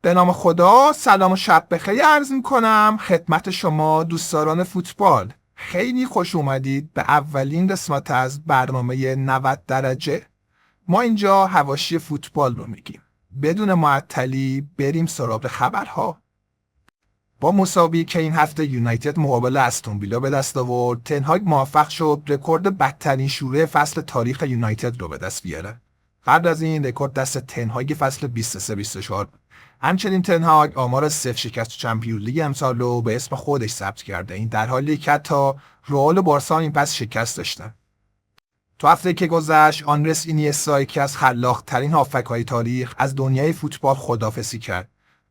به نام خدا، سلام و شب بخیر عرض می‌کنم خدمت شما دوستداران فوتبال. خیلی خوش اومدید به اولین قسمت از برنامه 90 درجه. ما اینجا حواشی فوتبال رو میگیم. بدون معطلی بریم سراغ خبرها. با مساوی که این هفته یونایتد مقابل استون ویلا به دست آورد، تنهاگ موفق شد رکورد بدترین شروع فصل تاریخ یونایتد رو به دست بیاره. قبل از این رکورد دست تنهاگ فصل 23-24 بود. همچنین تنهاگ آمار 0 شکست تو چمپیونز لیگ امسال رو به اسم خودش ثبت کرده، این در حالی که حتی رئال و بارسا این پس شکست داشتن. تو هفته که گذشت، آندرس اینیستا، یکی از خلاق‌ترین هافبک‌های تاریخ، از دنیای فوتبال خداحافظی کرد.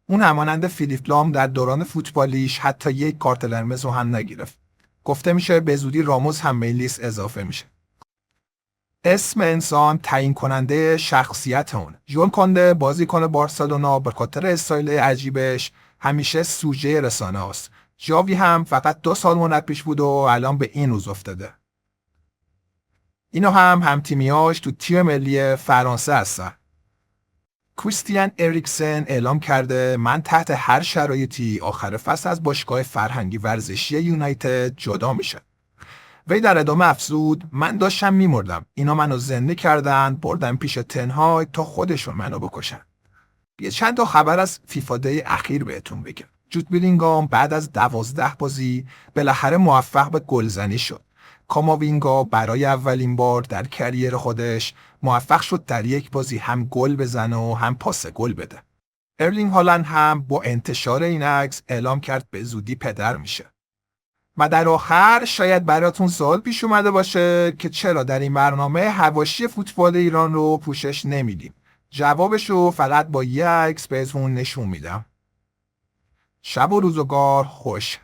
اون همانند فیلیپ لام در دوران فوتبالیش حتی یک کارت قرمز رو هم نگرفت. گفته میشه به زودی راموس هم به این لیست اضافه میشه. اسم انسان تعیین کننده شخصیت اون. ژول کنده بازیکن بارسلونا به خاطر استایل عجیبش همیشه سوژه رسانه است. ژاوی هم فقط 2 سال مربیش بود و الان به این روز افتاده. اینو هم تیمیاش تو تیم ملی فرانسه هستن. کریستیان اریکسن اعلام کرده من تحت هر شرایطی آخر فصل از باشگاه فرهنگی ورزشی یونایتد جدا میشه. وی در ادامه افزود من داشتم میمردم. اینا منو زنده کردن، بردن پیش تنهاگ تا خودشون منو بکشن. یه چند تا خبر از فیفا دی اخیر بهتون بگم. جود بیلینگام بعد از 12 بازی بالاخره موفق به گلزنی شد. کاماوینگا برای اولین بار در کریر خودش موفق شد در یک بازی هم گل بزنه و هم پاس گل بده. ارلینگ هالند هم با انتشار این عکس اعلام کرد به زودی پدر میشه. و در آخر شاید براتون سوال پیش اومده باشه که چرا در این برنامه حواشی فوتبال ایران رو پوشش نمیدیم. جوابشو فقط با یک عکس بهتون نشون میدم. شب و روزگار خوش.